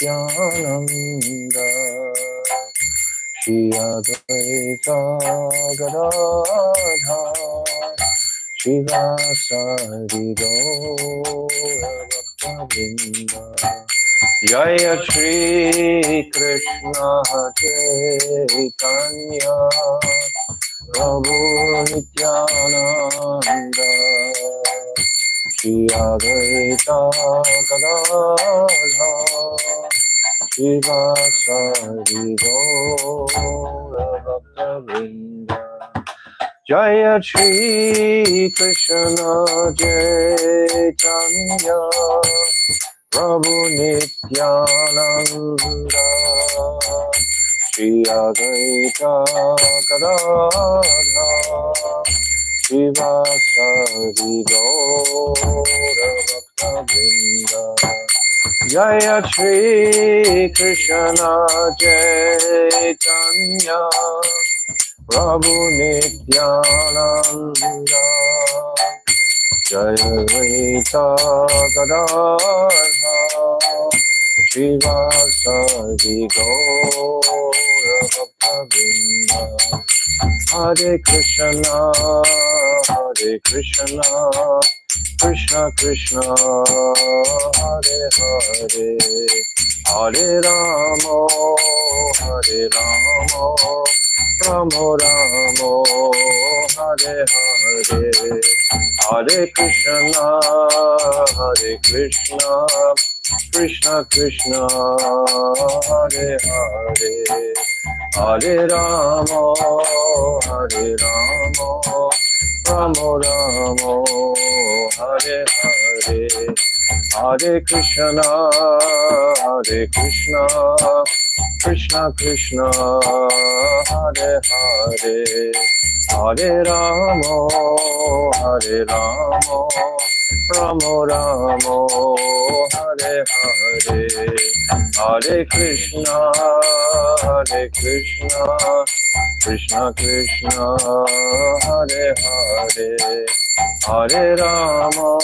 Nityananda Shri Advaita Gadadha Shivasari Gaura Bhakta Jaya Shri Krishna Chaitanya Prabhu Nityananda Shri Advaita Gadadha Shivasari Gaura Bhakta Jaya Shri Krishna Chaitanya Prabhu Nityananda Shri Advaita Gadadha Shivasari Gaura Bhakta Jaya Shri Krishna Chaitanya Prabhu Nityananda Jaya Advaita Gadadha Shivasari Gaura Bhakta Hare Krishna Krishna Krishna Hare Hare Hare Rama Rama Rama Hare Hare Hare Krishna Krishna Krishna Hare Hare Hare Rama Rama Rama Hare Hare Hare Krishna Krishna Krishna Hare Hare Hare Rama Rama Rama Hare Hare Hare Krishna Krishna Krishna Hare Hare Hare Rama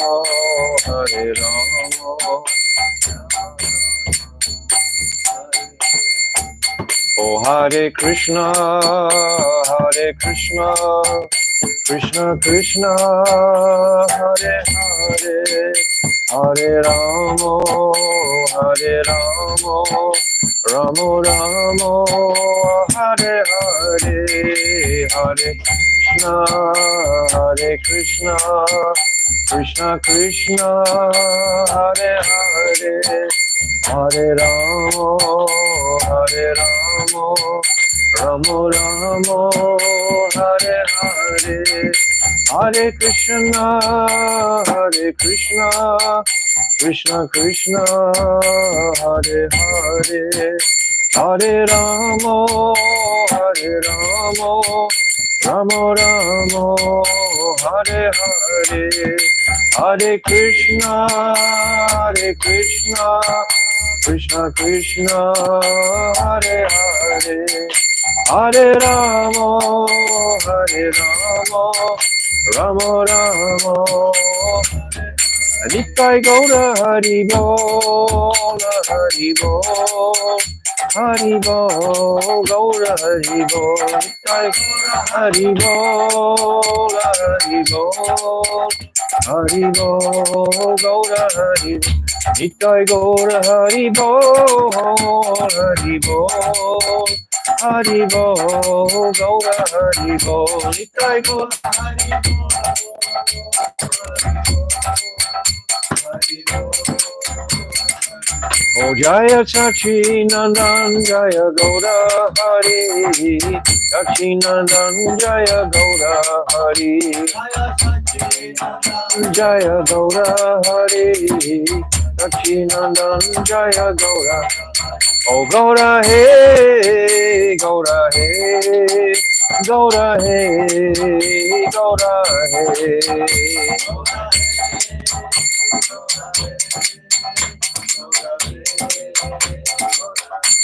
Oh Hare Krishna Krishna Krishna Hare Hare Hare Rama Rama Rama Hare Hare Hare Krishna Krishna Krishna Hare Hare Hare Rama Rama Rama Hare Hare Hare Krishna Krishna Krishna Hare Hare Hare Rama Rama Rama Hare Hare Hare Krishna Krishna Krishna Hare Hare Hare Rama Rama Rama Nitai Gaura Hari Bol Hari Bol Gaura Hari Bol Nitai Hari Bol Hari Bol Gaura Hari Bol Nitai Gaura Hari Bol Hari Bol Gaura Hari Bol Nitai Gaura Hari Bol Oh Jaya Sachinandan Jaya Gaura Hari Sachinandan Jaya Gaura Hari Jaya Gaura Hari Sachinandan Jaya Gaura Oh Gaura Hey Gaura Hey Gaura Hey Gaura Hey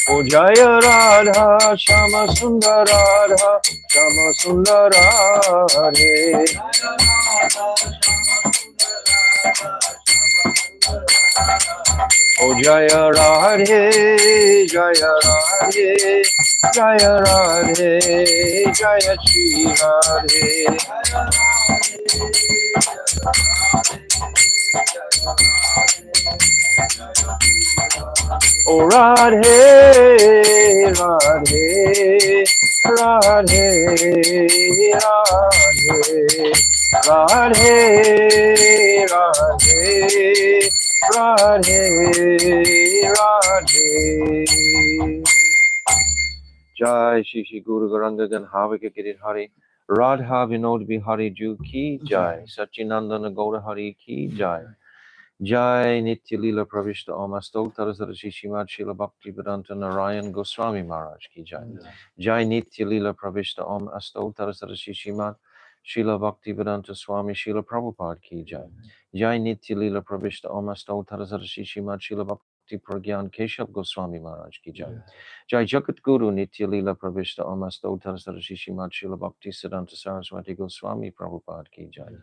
O Jaya Radha Shama Sundar Radha Shama Sundar Radhe O Oh Jaya Radhe, Jaya Radhe, Jaya Radhe, Jaya Shri Radhe. Oh Radhe, Radhe, Radhe, Radhe, Radhe, Radhe, Radhe, Radhe. Jai Shri Shri Guru Garanga Ganhavika Girit Hari Radha Vinod Bihari Ju Ki Jai Sachinandana Gaura Hari Ki Jai Jai Nitya Lila Pravishta Om Astotara Sarashi Shimad Shila Bhakti Vedanta Narayan Goswami Maharaj Ki Jai Jai Nitya Lila Pravishta Om Astotara Sarashi Shimad Shila Bhakti Vedanta Swami Shila Prabhupada Ki Jai Jai Nitya Lila Pravishta Om Astotara Sarashi Shimad Shila Bhakti Pragyan Keshav Goswami Maharaj Ki Jai Jai Jagat Guru Nitya Lila Pravishta Om Astotara Sarashi Shimad Shila Bhakti Siddhanta Saraswati Goswami Prabhupada Ki Jai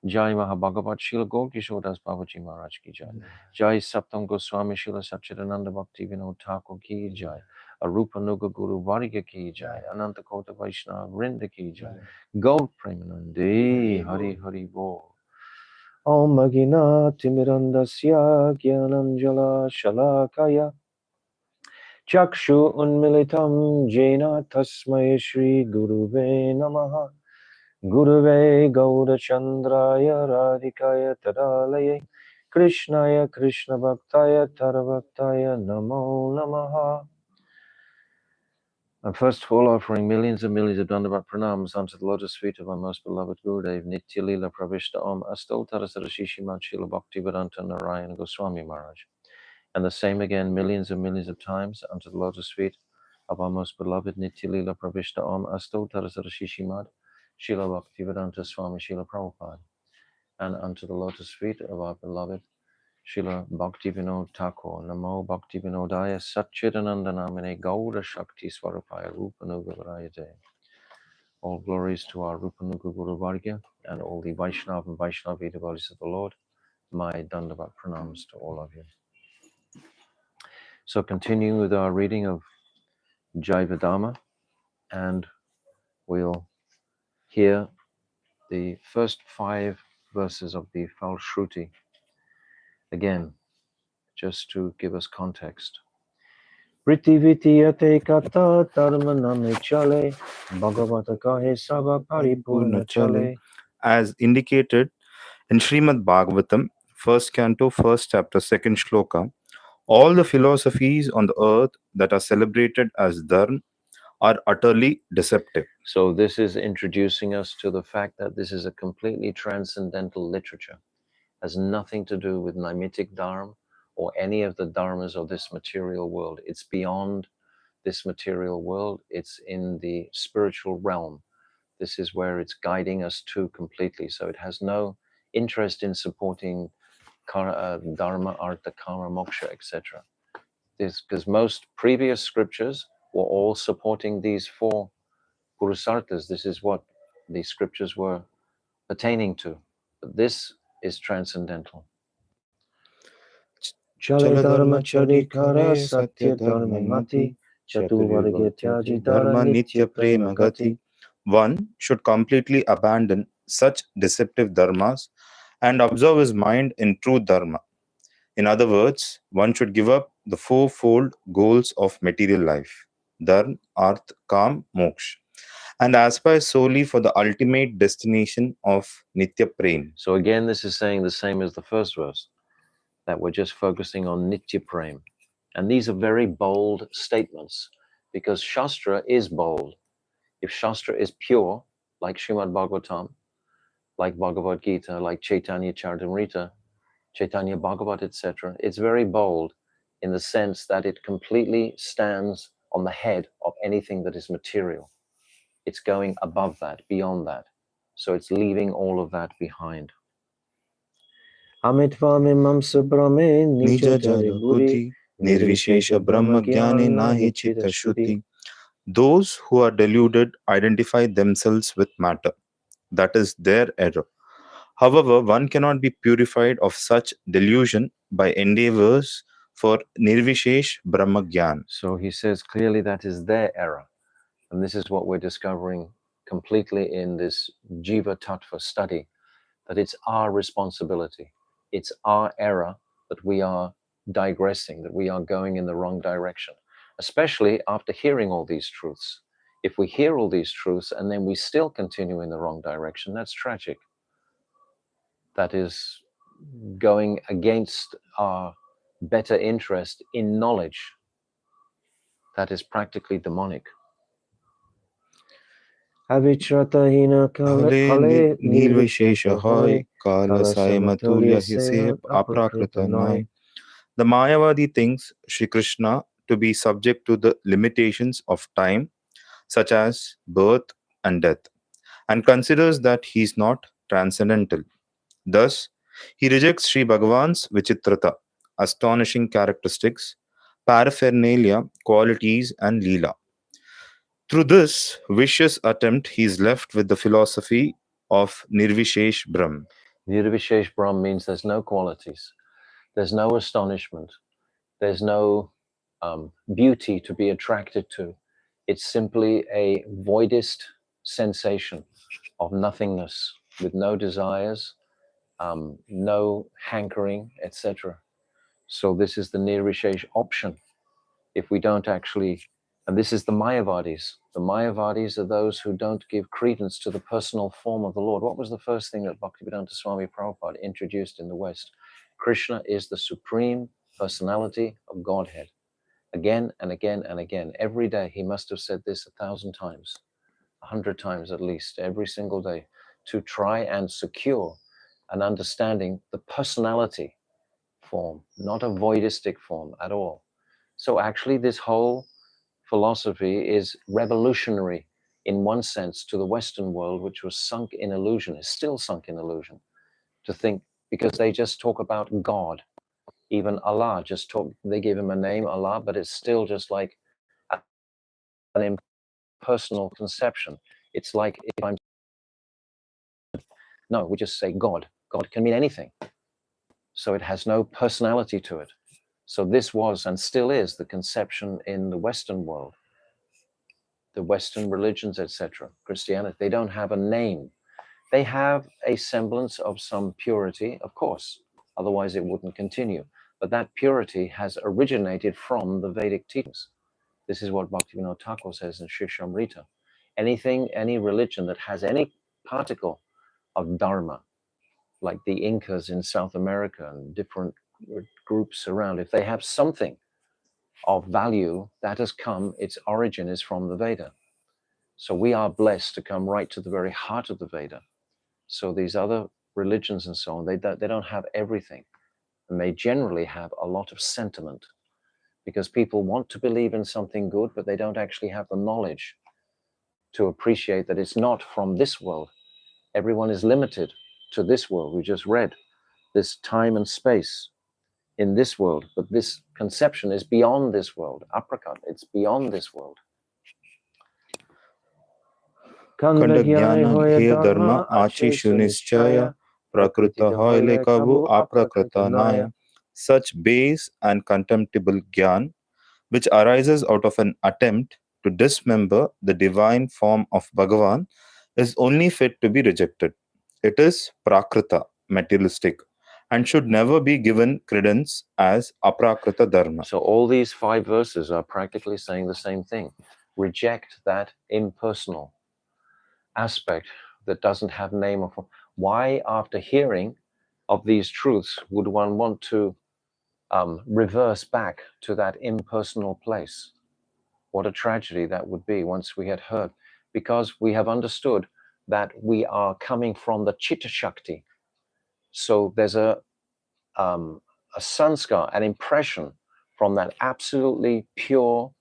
Jai Mahabhagavat Shila Gaur-Kishodas Babaji Maharaj Ki Jai Jai Saptam Goswami Shila Satchidananda Bhakti Vinod Thakur Ki Jai Arupa Nuga Guru Varga Ki Jai Ananta Kota Vaishnava Vrinda Ki Jai Gaur Premanande Hari Hari Bol Om Agina Timirandasya Gyananjala Shalakaya Chakshu Unmilitam Jena Tasmai Shri Guruve Namaha Guruve Gaurachandraya Radhikaya Tadalaye Krishnaya Krishna Bhaktaya Taravaktaya Namo Namaha. I'm first of all offering millions and millions of Dandavat pranams unto the lotus feet of our most beloved Gurudev Nitya Lila Pravishta Om Astotara Sarashishi Manchila Bhakti Vedanta Narayana Goswami Maharaj. And the same again millions and millions of times unto the lotus feet of our most beloved Nitya Lila Pravishta Om Astotara Sarashishi Mad Shila Bhakti Vedanta Swami Shila Prabhupada. And unto the lotus feet of our beloved Srila Bhakti Vinod Thakur, Namo Bhakti Vinodaya Satchidananda Namine Gaura Shakti Swarupaya Rupanuga Varayate. All glories to our Rupanuga Guru Vargya and all the Vaishnava and Vaishnavi devotees of the Lord. My Dandavat pranams to all of you. So continuing with our reading of Jaiva and we'll hear the first 5 verses of the Falshruti again, just to give us context. Pritivitiyate kata dharma name chale, Bhagavata kahe sava paripurna chale. As indicated in Srimad Bhagavatam, first canto, first chapter, second shloka, all the philosophies on the earth that are celebrated as dharma are utterly deceptive. So this is introducing us to the fact that this is a completely transcendental literature. Has nothing to do with Naimitic Dharma or any of the dharmas of this material world. It's beyond this material world. It's in the spiritual realm. This is where it's guiding us to completely. So it has no interest in supporting dharma, artha, karma, moksha, etc. This because most previous scriptures were all supporting these 4 purusarthas. This is what the scriptures were pertaining to. But this is transcendental. Chale dharma charikara satya dharma mati chatuvarga tyaji dharma nitya prema gati. One should completely abandon such deceptive dharmas and observe his mind in true dharma. In other words, one should give up the 4-fold goals of material life, dharma, arth, kam, moksha, and aspire solely for the ultimate destination of Nitya Prem. So again, this is saying the same as the first verse, that we're just focusing on Nitya Prem. And these are very bold statements because Shastra is bold. If Shastra is pure, like Srimad Bhagavatam, like Bhagavad Gita, like Chaitanya Charitamrita, Chaitanya Bhagavat, etc., it's very bold in the sense that it completely stands on the head of anything that is material. It's going above that, beyond that. So it's leaving all of that behind. Amitva mam subrame nija jari buri nirvishesha brahma jnane nahi chita shruti. Those who are deluded identify themselves with matter. That is their error. However, one cannot be purified of such delusion by endeavors for Nirvishesh Brahma Gyan. So he says clearly that is their error. And this is what we're discovering completely in this Jiva Tattva study, that it's our responsibility. It's our error that we are digressing, that we are going in the wrong direction, especially after hearing all these truths. If we hear all these truths and then we still continue in the wrong direction, that's tragic. That is going against our better interest in knowledge. That is practically demonic. Avichratahina Kale Nirvishesha Hoy, Kala Saimatulya Hiseb Aprakritanai. The Mayavadi thinks Sri Krishna to be subject to the limitations of time, such as birth and death, and considers that he is not transcendental. Thus, he rejects Sri Bhagavan's Vichitrata, astonishing characteristics, paraphernalia, qualities, and Leela. Through this vicious attempt, he is left with the philosophy of Nirvishesh Brahm. Nirvishesh Brahm means there's no qualities, there's no astonishment, there's no beauty to be attracted to. It's simply a voidist sensation of nothingness with no desires, no hankering, etc. So this is the Nirvishesh option. If we don't actually, and this is the Mayavadis. The Mayavadis are those who don't give credence to the personal form of the Lord. What was the first thing that Bhaktivedanta Swami Prabhupada introduced in the West? Krishna is the supreme personality of Godhead. Again and again and again. Every day he must have said this 1,000 times, 100 times at least, every single day, to try and secure an understanding, the personality form, not a voidistic form at all. So actually this whole philosophy is revolutionary in one sense to the Western world, which was sunk in illusion, is still sunk in illusion, to think, because they just talk about God. Even Allah, just talk, they give him a name, Allah, but it's still just like an impersonal conception. It's like if I'm, no, we just say God. God can mean anything. So it has no personality to it. So this was and still is the conception in the Western world, the Western religions, etc., Christianity. They don't have a name. They have a semblance of some purity, of course, otherwise it wouldn't continue. But that purity has originated from the Vedic teachings. This is what Bhaktivinoda Thakur says in Shishamrita. Anything, any religion that has any particle of dharma, like the Incas in South America and different groups around, if they have something of value that has come, its origin is from the Veda. So we are blessed to come right to the very heart of the Veda. So these other religions and so on, they don't have everything. And they generally have a lot of sentiment, because people want to believe in something good, but they don't actually have the knowledge to appreciate that it's not from this world. Everyone is limited to this world. We just read this time and space in this world, but this conception is beyond this world. Aprakat, it's beyond this world. Kanda Jnana Hya Dharma Achi Shunischaya Prakrita Hoyle Kabu Aprakrita. Such base and contemptible Gyan, which arises out of an attempt to dismember the divine form of Bhagavan, is only fit to be rejected. It is Prakrita, materialistic, and should never be given credence as Aprakrita Dharma. So all these 5 verses are practically saying the same thing. Reject that impersonal aspect that doesn't have name or form. Why, after hearing of these truths, would one want to reverse back to that impersonal place? What a tragedy that would be once we had heard, because we have understood that we are coming from the Chitta Shakti. So there's a sanskar, an impression from that absolutely pure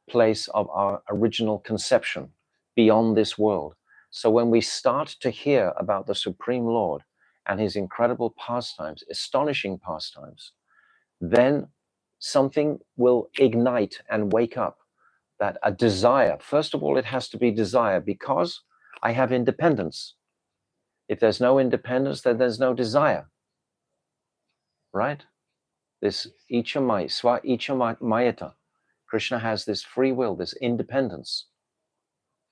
place of our original conception beyond this world. So when we start to hear about the Supreme Lord and his incredible pastimes, astonishing pastimes, then something will ignite and wake up, that a desire. First of all, it has to be desire, because I have independence. If there's no independence, then there's no desire, right? this ichamai, swa ichamayata. Krishna has this free will, this independence.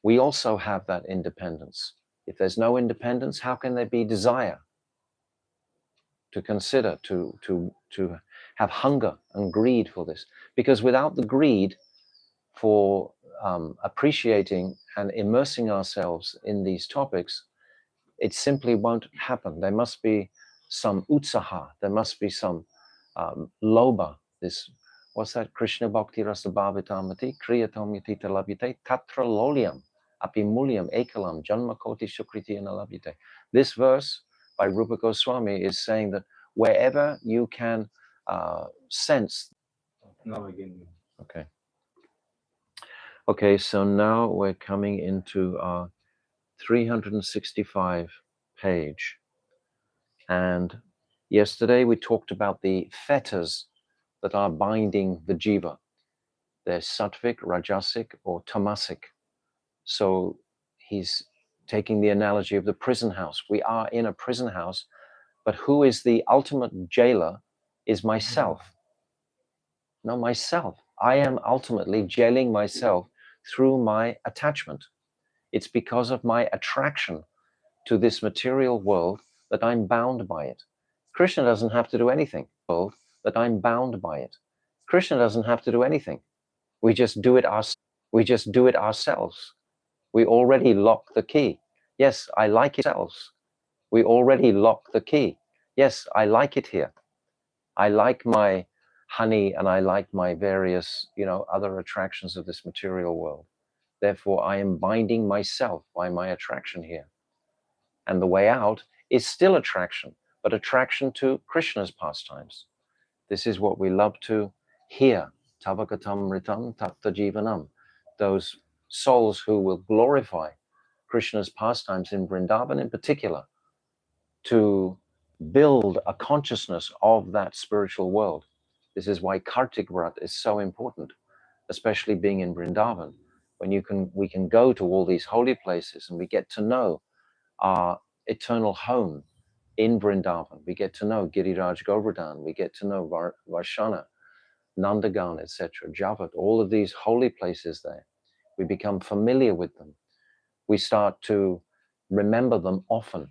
We also have that independence. If there's no independence, how can there be desire to consider, to have hunger and greed for this? Because without the greed for appreciating and immersing ourselves in these topics, it simply won't happen. There must be some utsaha, there must be some loba, this, what's that? Krishna bhakti rasa bhavitamati, kriyatam yatita labhite, tatra loliam, apimulyam ekalam, janma koti sukriti analabhite. This verse by Rupa Goswami is saying that wherever you can sense. Now again. Okay. Okay, so now we're coming into our 365 page. And yesterday we talked about the fetters that are binding the jiva. They're sattvic, rajasic, or tamasic. So he's taking the analogy of the prison house. We are in a prison house, but who is the ultimate jailer is myself. No, myself. I am ultimately jailing myself through my attachment. It's because of my attraction to this material world that I'm bound by it. Krishna doesn't have to do anything. World that I'm bound by it. Krishna doesn't have to do anything. We just do it ourselves. We already lock the key. Yes, I like it ourselves. We already lock the key. Yes, I like it here. I like my honey and I like my various, other attractions of this material world. Therefore, I am binding myself by my attraction here. And the way out is still attraction, but attraction to Krishna's pastimes. This is what we love to hear. Tavakatam ritam tatta jivanam. Those souls who will glorify Krishna's pastimes in Vrindavan in particular, to build a consciousness of that spiritual world. This is why Kartik Vrat is so important, especially being in Vrindavan, when we can go to all these holy places and we get to know our eternal home in Vrindavan. We get to know Giriraj Govardhan, we get to know Varshana, Nandagan, etc., Javat, all of these holy places there. We become familiar with them. We start to remember them often.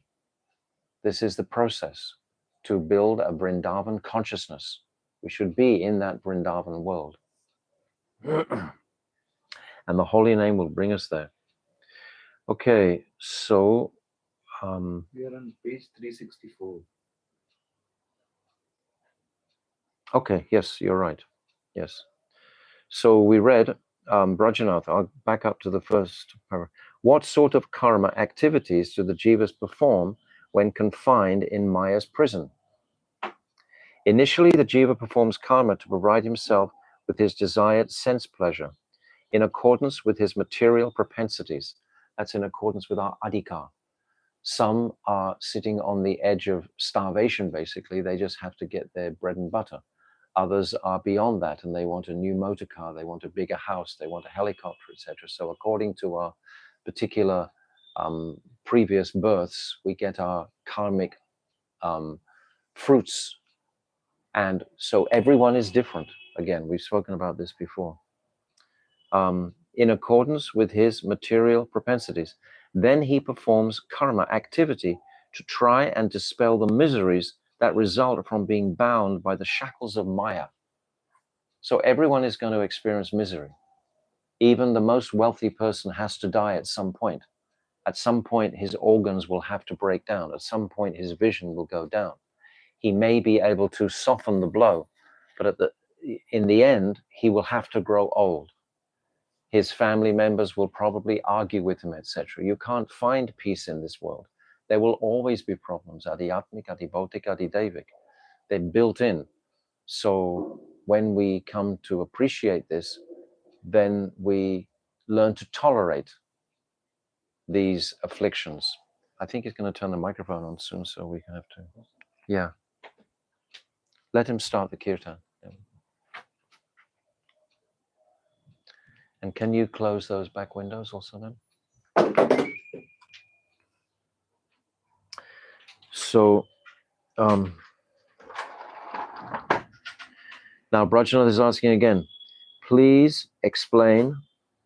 This is the process to build a Vrindavan consciousness. We should be in that Vrindavan world. And the holy name will bring us there. Okay, so we are on page 364. Okay, yes, you're right. Yes. So we read, Brajanath, I'll back up to the first paragraph. What sort of karma activities do the jivas perform when confined in Maya's prison? Initially, the jiva performs karma to provide himself with his desired sense pleasure in accordance with his material propensities. That's in accordance with our adhikar. Some are sitting on the edge of starvation, basically. They just have to get their bread and butter. Others are beyond that and they want a new motor car, they want a bigger house, they want a helicopter, etc. So according to our particular previous births, we get our karmic fruits. And so everyone is different. Again, we've spoken about this before. In accordance with his material propensities. Then he performs karma activity to try and dispel the miseries that result from being bound by the shackles of Maya. So everyone is going to experience misery. Even the most wealthy person has to die at some point. At some point, his organs will have to break down. At some point, his vision will go down. He may be able to soften the blow, but in the end, he will have to grow old. His family members will probably argue with him, etc. You can't find peace in this world. There will always be problems, adhyatmik, adhibautik, adhidevik. They're built in. So when we come to appreciate this, then we learn to tolerate these afflictions. I think he's going to turn the microphone on soon, so we can have to. Yeah. Let him start the kirtan. Yeah. And can you close those back windows also then? So, Now, Brajanath is asking again, please explain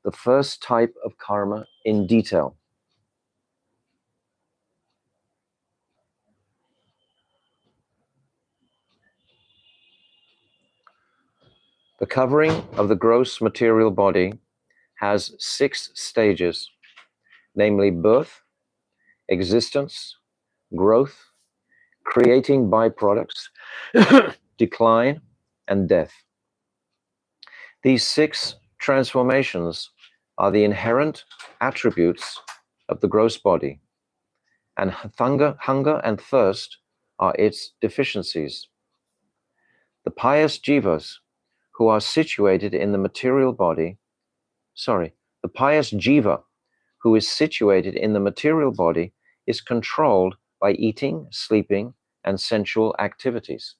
the first type of karma in detail. The covering of the gross material body has 6 stages, namely birth, existence, growth, creating byproducts, decline, and death. These 6 transformations are the inherent attributes of the gross body, and hunger and thirst are its deficiencies. The pious jivas who are situated in the material body, the pious jiva who is situated in the material body is controlled by eating, sleeping, and sensual activities.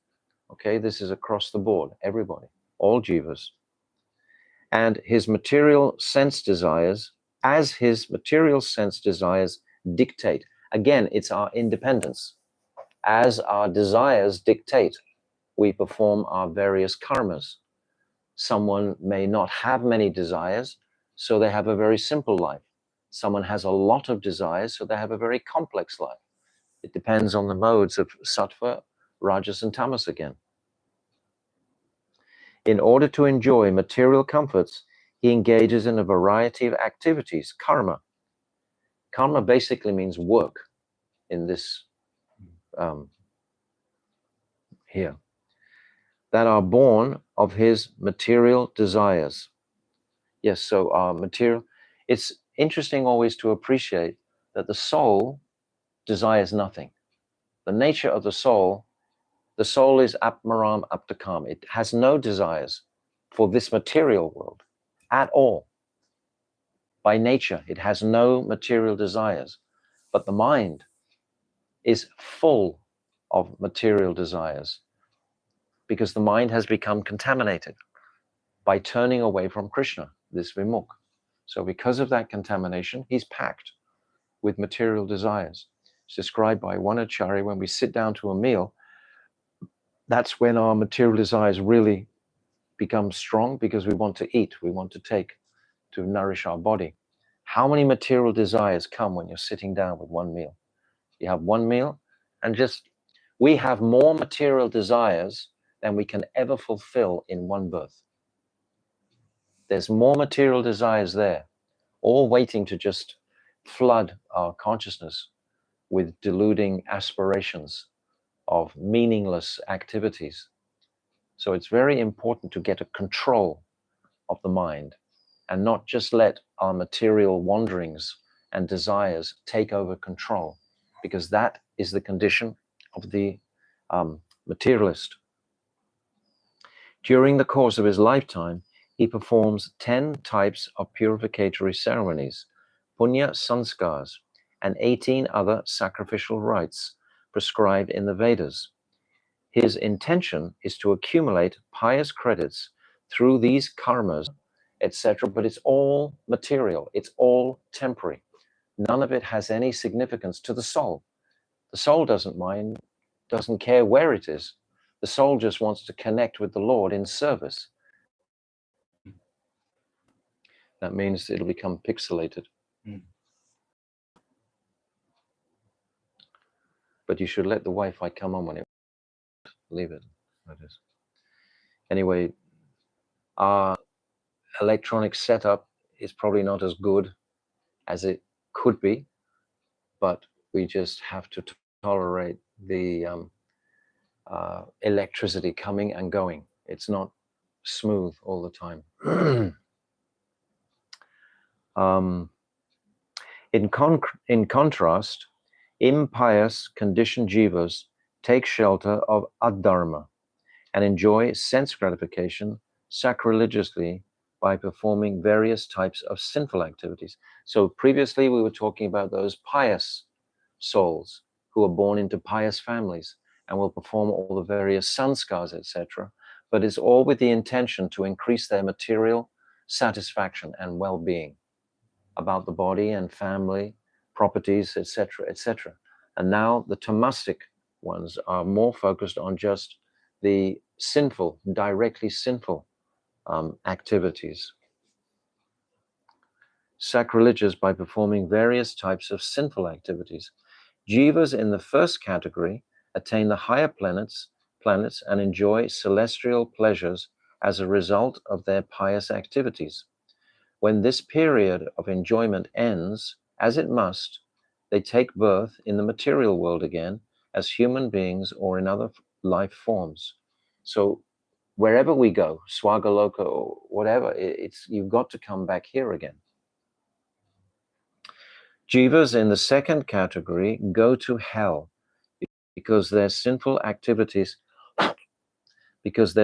Okay, this is across the board, everybody, all jivas. And his material sense desires, as his material sense desires dictate. Again, it's our independence. As our desires dictate, we perform our various karmas. Someone may not have many desires, so they have a very simple life. Someone has a lot of desires, so they have a very complex life. It depends on the modes of sattva, rajas, and tamas again. In order to enjoy material comforts, he engages in a variety of activities, karma. Karma basically means work in this here, that are born of his material desires. Yes, so our material, it's interesting always to appreciate that the soul desires nothing. The nature of the soul is apmaram aptakam. It has no desires for this material world at all. By nature, it has no material desires, but the mind is full of material desires because the mind has become contaminated by turning away from Krishna, this vimukh. So because of that contamination, he's packed with material desires. It's described by one acharya, when we sit down to a meal, that's when our material desires really become strong, because we want to eat, we want to take, to nourish our body. How many material desires come when you're sitting down with one meal? You have one meal, and we have more material desires than we can ever fulfill in one birth. There's more material desires there, all waiting to just flood our consciousness with deluding aspirations of meaningless activities. So it's very important to get a control of the mind and not just let our material wanderings and desires take over control, because that is the condition of the materialist. During the course of his lifetime, he performs 10 types of purificatory ceremonies, punya sanskars, and 18 other sacrificial rites prescribed in the Vedas. His intention is to accumulate pious credits through these karmas, etc., but it's all material, it's all temporary. None of it has any significance to the soul. The soul doesn't mind, doesn't care where it is. The soul just wants to connect with the Lord in service. That means it'll become pixelated. But you should let the Wi-Fi come on when it leave it. That is. Anyway, our electronic setup is probably not as good as it could be, but we just have to tolerate the electricity coming and going. It's not smooth all the time. In contrast, impious conditioned jivas take shelter of adharma and enjoy sense gratification sacrilegiously by performing various types of sinful activities. So previously we were talking about those pious souls who are born into pious families and will perform all the various sanskars, etc. But it's all with the intention to increase their material satisfaction and well-being about the body and family, properties, etc., etc. And now the tamastic ones are more focused on just the sinful, directly sinful activities. Sacrilegious by performing various types of sinful activities. Jivas in the first category attain the higher planets and enjoy celestial pleasures as a result of their pious activities. When this period of enjoyment ends, as it must, they take birth in the material world again as human beings or in other life forms. So wherever we go, Swagaloka or whatever, you've got to come back here again. Jivas in the second category go to hell because their sinful activities, because of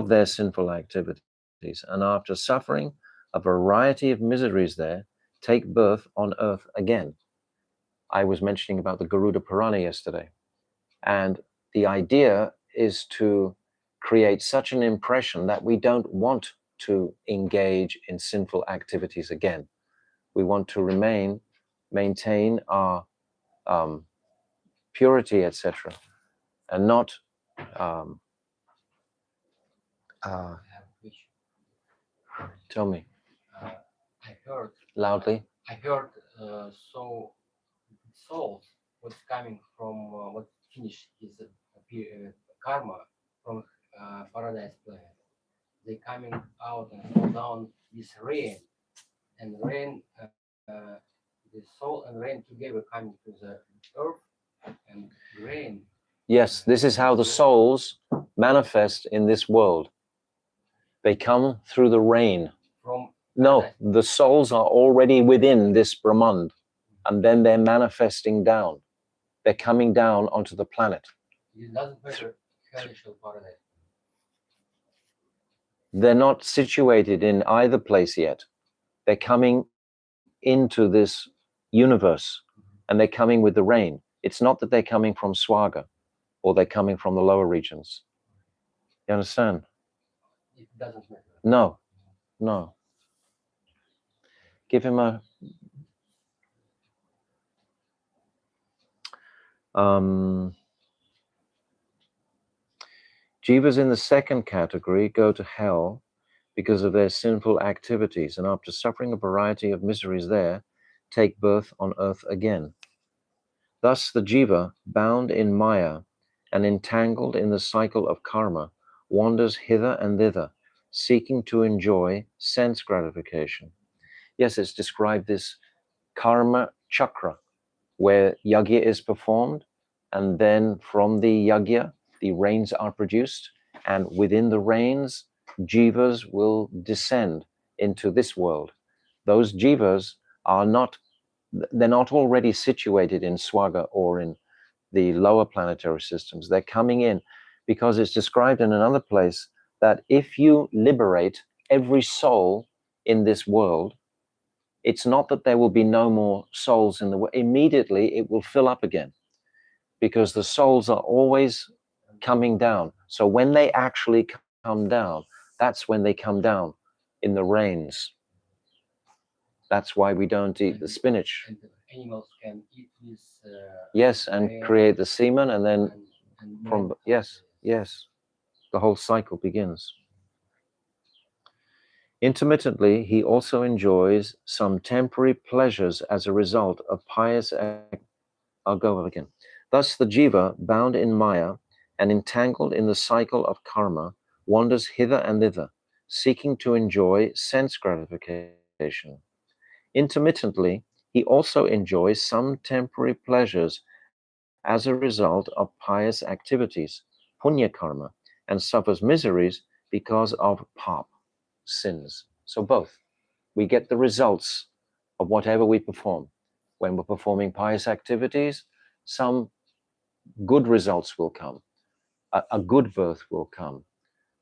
their sinful activities, and after suffering a variety of miseries there, take birth on earth again. I was mentioning about the Garuda Purana yesterday, and the idea is to create such an impression that we don't want to engage in sinful activities again. We want to maintain our purity, etc., and not tell me. I heard Loudly. so souls what's coming from what finished his karma from paradise planet. They coming out and fall down this rain, and rain, the soul and rain together coming to the earth, and rain. Yes, this is how the souls manifest in this world. They come through the rain. No, the souls are already within this Brahmand, and then they're manifesting down. They're coming down onto the planet. It doesn't matter hellish or paradise. They're not situated in either place yet. They're coming into this universe, and they're coming with the rain. It's not that they're coming from Swaga, or they're coming from the lower regions. You understand? It doesn't matter. No, no. Give him a... Jivas in the second category go to hell because of their sinful activities, and after suffering a variety of miseries there, take birth on earth again. Thus the jiva, bound in Maya and entangled in the cycle of karma, wanders hither and thither, seeking to enjoy sense gratification. Yes, it's described this karma chakra, where yajna is performed, and then from the yajna, the rains are produced, and within the rains, jivas will descend into this world. Those jivas are not, they're not already situated in Swaga or in the lower planetary systems. They're coming in because it's described in another place that if you liberate every soul in this world, it's not that there will be no more souls in the world. Immediately it will fill up again because the souls are always coming down. So when they actually come down, that's when they come down in the rains. That's why we don't eat the spinach. And the animals can eat this. Yes, and create the semen, and then from yes, the whole cycle begins. Intermittently, he also enjoys some temporary pleasures as a result of pious I'll go over again. Thus the jiva, bound in Maya and entangled in the cycle of karma, wanders hither and thither, seeking to enjoy sense gratification. Intermittently, he also enjoys some temporary pleasures as a result of pious activities, punya karma, and suffers miseries because of pap, sins. So both. We get the results of whatever we perform. When we're performing pious activities, some good results will come. A good birth will come,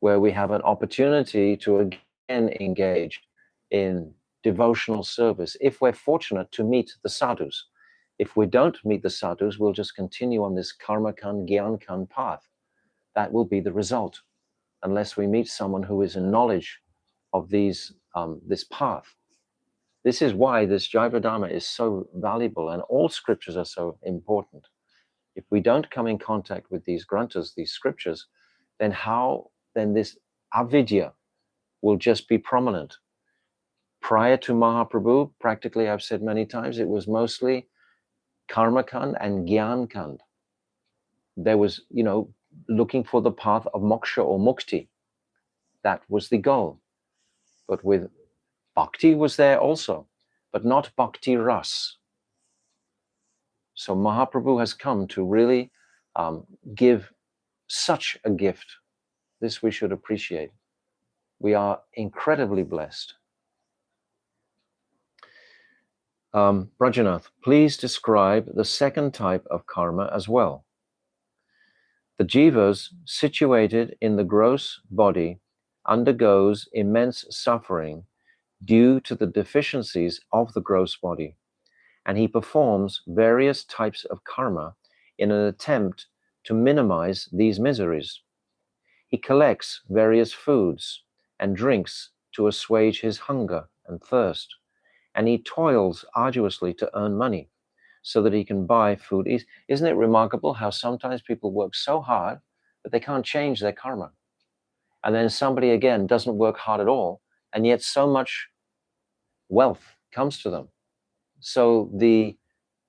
where we have an opportunity to again engage in devotional service. If we're fortunate to meet the sadhus. If we don't meet the sadhus, we'll just continue on this karma kan, gyan kan path. That will be the result, unless we meet someone who is in knowledge of these this path. This is why this Jaiva Dharma is so valuable, and all scriptures are so important, If we don't come in contact with these granthas, these scriptures, then this avidya will just be prominent. Prior to Mahaprabhu, practically, I've said many times, it was mostly karma kand and gyan kand. There was, looking for the path of moksha or mukti. That was the goal. But with bhakti was there also, but not bhakti ras. So Mahaprabhu has come to really give such a gift. This we should appreciate. We are incredibly blessed. Brajanath, please describe the second type of karma as well. The jivas situated in the gross body undergoes immense suffering due to the deficiencies of the gross body, and he performs various types of karma in an attempt to minimize these miseries. He collects various foods and drinks to assuage his hunger and thirst, and he toils arduously to earn money so that he can buy food. Isn't it remarkable how sometimes people work so hard that they can't change their karma? And then somebody again doesn't work hard at all, and yet so much wealth comes to them. So the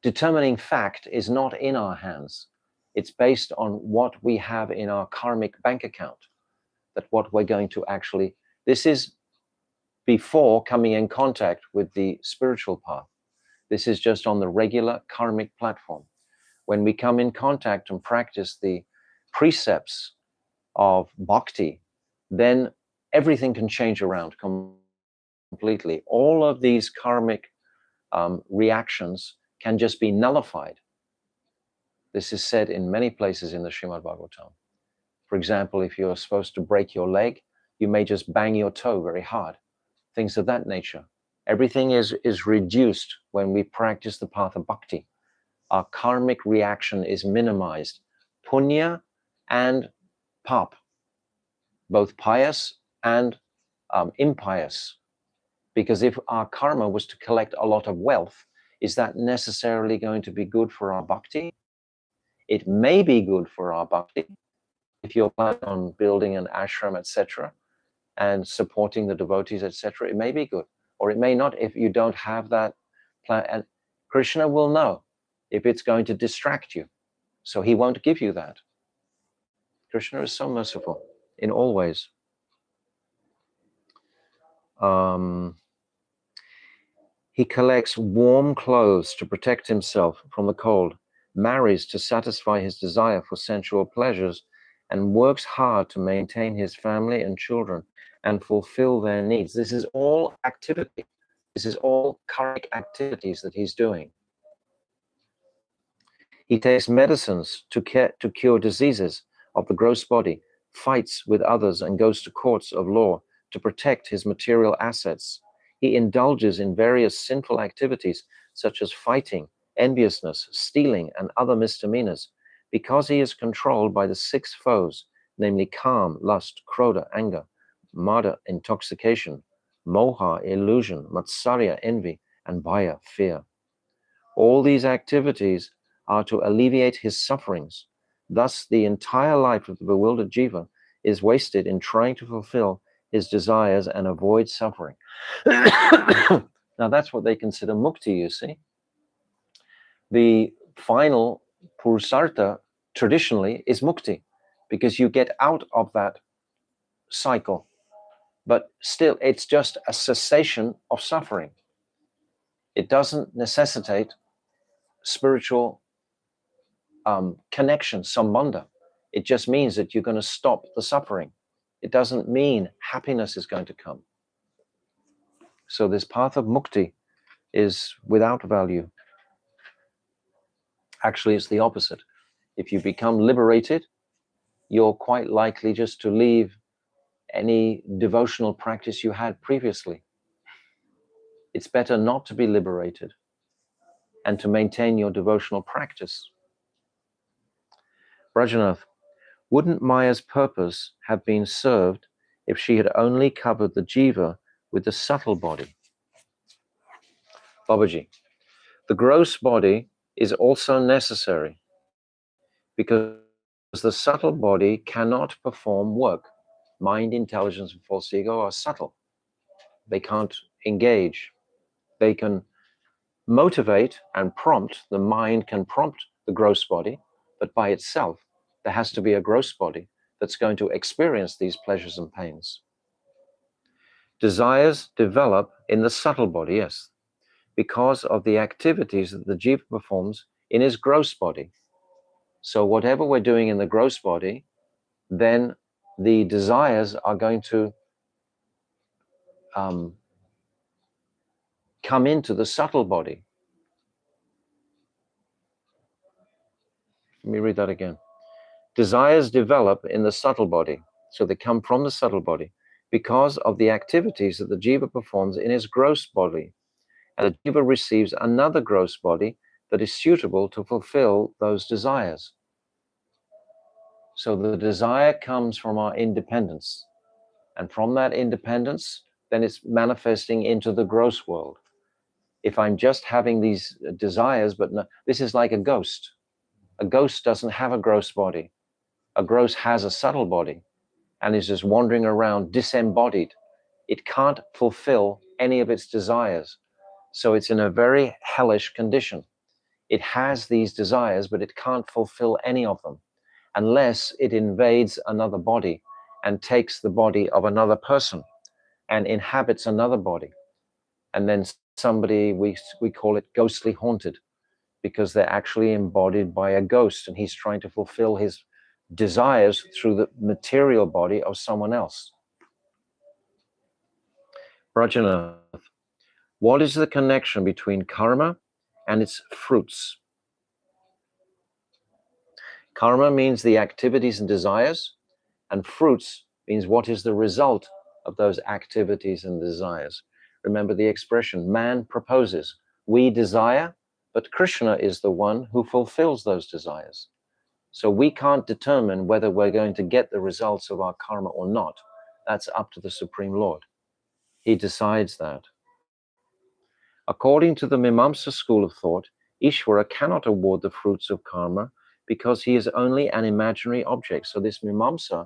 determining fact is not in our hands. It's based on what we have in our karmic bank account, that what we're going to actually, this is before coming in contact with the spiritual path. This is just on the regular karmic platform. When we come in contact and practice the precepts of bhakti, then everything can change around completely. All of these karmic reactions can just be nullified. This is said in many places in the Srimad Bhagavatam. For example, if you're supposed to break your leg, you may just bang your toe very hard. Things of that nature. Everything is reduced when we practice the path of bhakti. Our karmic reaction is minimized. Punya and pap, both pious and impious. Because if our karma was to collect a lot of wealth, is that necessarily going to be good for our bhakti? It may be good for our bhakti if you're planning on building an ashram, etc., and supporting the devotees, etc. It may be good, or it may not if you don't have that plan. And Krishna will know if it's going to distract you, so he won't give you that. Krishna is so merciful in all ways. He collects warm clothes to protect himself from the cold, marries to satisfy his desire for sensual pleasures, and works hard to maintain his family and children and fulfill their needs. This is all activity. This is all karmic activities that he's doing. He takes medicines to cure diseases of the gross body, fights with others, and goes to courts of law to protect his material assets. He indulges in various sinful activities such as fighting, enviousness, stealing, and other misdemeanors, because he is controlled by the 6 foes, namely calm, lust, krodha, anger, mada, intoxication, moha, illusion, matsarya, envy, and bhaya, fear. All these activities are to alleviate his sufferings. Thus, the entire life of the bewildered jiva is wasted in trying to fulfill his desires and avoid suffering. Now, that's what they consider mukti, you see. The final purusartha traditionally is mukti, because you get out of that cycle. But still, it's just a cessation of suffering. It doesn't necessitate spiritual connection, sambandha. It just means that you're going to stop the suffering. It doesn't mean happiness is going to come. So this path of mukti is without value. Actually, it's the opposite. If you become liberated, you're quite likely just to leave any devotional practice you had previously. It's better not to be liberated and to maintain your devotional practice. Brajanath, wouldn't Maya's purpose have been served if she had only covered the jiva with the subtle body? Babaji, the gross body is also necessary, because the subtle body cannot perform work. Mind, intelligence, and false ego are subtle. They can't engage. They can motivate and prompt. The mind can prompt the gross body, but by itself, there has to be a gross body that's going to experience these pleasures and pains. Desires develop in the subtle body, yes, because of the activities that the jiva performs in his gross body. So whatever we're doing in the gross body, then the desires are going to come into the subtle body. Let me read that again. Desires develop in the subtle body, so they come from the subtle body because of the activities that the jiva performs in his gross body. And the jiva receives another gross body that is suitable to fulfill those desires. So the desire comes from our independence. And from that independence, then it's manifesting into the gross world. If I'm just having these desires, but no, this is like a ghost. A ghost doesn't have a gross body. A ghost has a subtle body and is just wandering around disembodied. It can't fulfill any of its desires. So it's in a very hellish condition. It has these desires, but it can't fulfill any of them unless it invades another body and takes the body of another person and inhabits another body. And then somebody, we call it ghostly haunted, because they're actually embodied by a ghost and he's trying to fulfill his desires through the material body of someone else. Brajanath, what is the connection between karma and its fruits? Karma means the activities and desires, and fruits means what is the result of those activities and desires. Remember the expression, man proposes, we desire, but Krishna is the one who fulfills those desires. So we can't determine whether we're going to get the results of our karma or not. That's up to the Supreme Lord. He decides that. According to the Mimamsa school of thought, Ishvara cannot award the fruits of karma because he is only an imaginary object. So this Mimamsa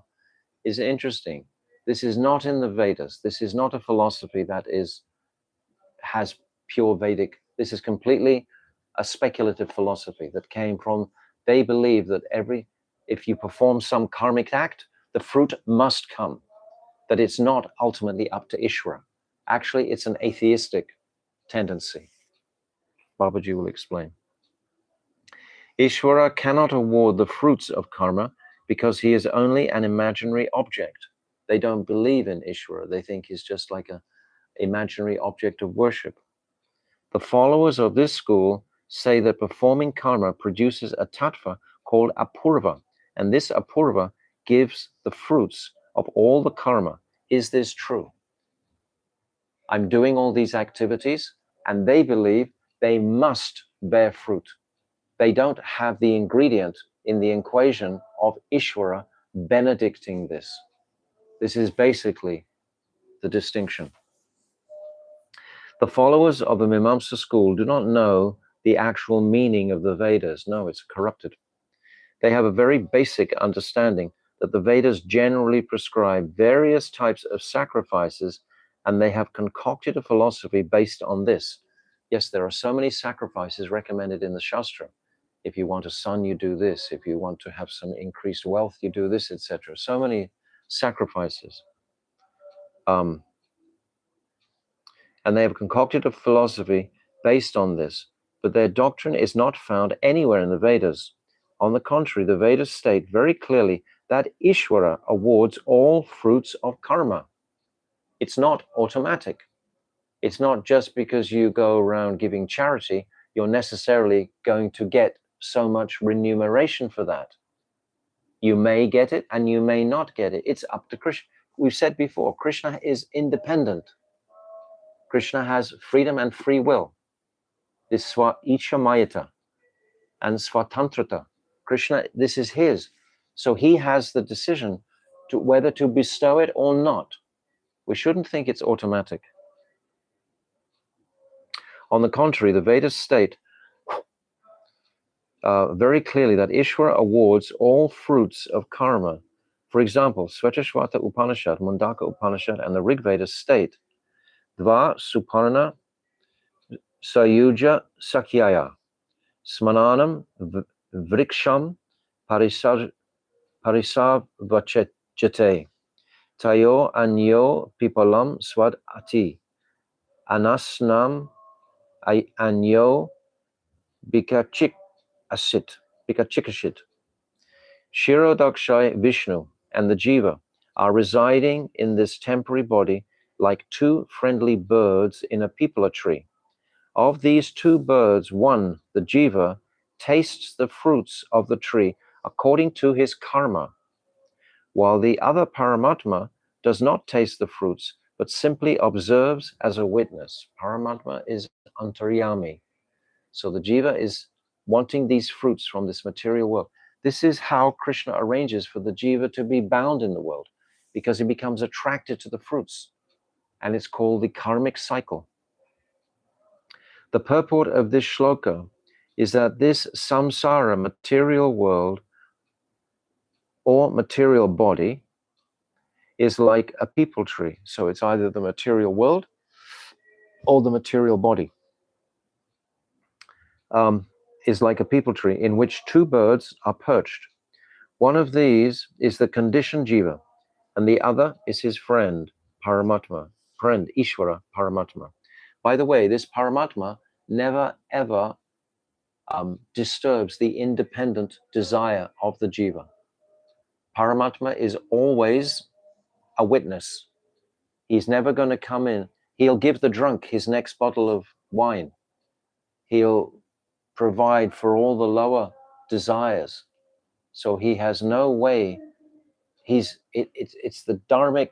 is interesting. This is not in the Vedas. This is not a philosophy that has pure Vedic. This is completely a speculative philosophy that came from, they believe that if you perform some karmic act, the fruit must come, that it's not ultimately up to Ishvara. Actually, it's an atheistic tendency. Babaji will explain. Ishvara cannot award the fruits of karma because he is only an imaginary object. They don't believe in Ishvara. They think he's just like an imaginary object of worship. The followers of this school say that performing karma produces a tattva called apurva, and this apurva gives the fruits of all the karma. Is this true? I'm doing all these activities, and they believe they must bear fruit. They don't have the ingredient in the equation of Ishvara benedicting this. This is basically the distinction. The followers of the Mimamsa school do not know the actual meaning of the Vedas. No, it's corrupted. They have a very basic understanding that the Vedas generally prescribe various types of sacrifices, and they have concocted a philosophy based on this. Yes, there are so many sacrifices recommended in the Shastra. If you want a son, you do this. If you want to have some increased wealth, you do this, etc. So many sacrifices. And they have concocted a philosophy based on this, but their doctrine is not found anywhere in the Vedas. On the contrary, the Vedas state very clearly that Ishvara awards all fruits of karma. It's not automatic. It's not just because you go around giving charity, you're necessarily going to get so much remuneration for that. You may get it and you may not get it. It's up to Krishna. We've said before, Krishna is independent. Krishna has freedom and free will. This swa icha mayata and swatantrata. Krishna, this is his. So he has the decision to whether to bestow it or not. We shouldn't think it's automatic. On the contrary, the Vedas state very clearly that Ishvara awards all fruits of karma. For example, Svetashvata Upanishad, Mundaka Upanishad, and the Rig Veda state, Dva Suparna Sayuja Sakyaya, Smananam Vriksham Parisavachete, Tayo Anyo Pipalam Swad Ati, Anasnam Anyo Bikachik Bikachikashit. Shirodakshai Vishnu and the Jiva are residing in this temporary body like two friendly birds in a peepal tree. Of these two birds, one, the Jiva, tastes the fruits of the tree according to his karma, while the other Paramatma does not taste the fruits, but simply observes as a witness. Paramatma is Antaryami. So the Jiva is wanting these fruits from this material world. This is how Krishna arranges for the Jiva to be bound in the world, because he becomes attracted to the fruits. And it's called the karmic cycle. The purport of this shloka is that this samsara material world or material body is like a peepal tree. So it's either the material world or the material body. Is like a peepal tree in which two birds are perched. One of these is the conditioned jiva, and the other is his friend, Paramatma, friend, Ishvara, Paramatma. By the way, this Paramatma never ever disturbs the independent desire of the jiva. Paramatma is always a witness. He's never going to come in. He'll give the drunk his next bottle of wine. He'll provide for all the lower desires. So he has no way. It's the dharmic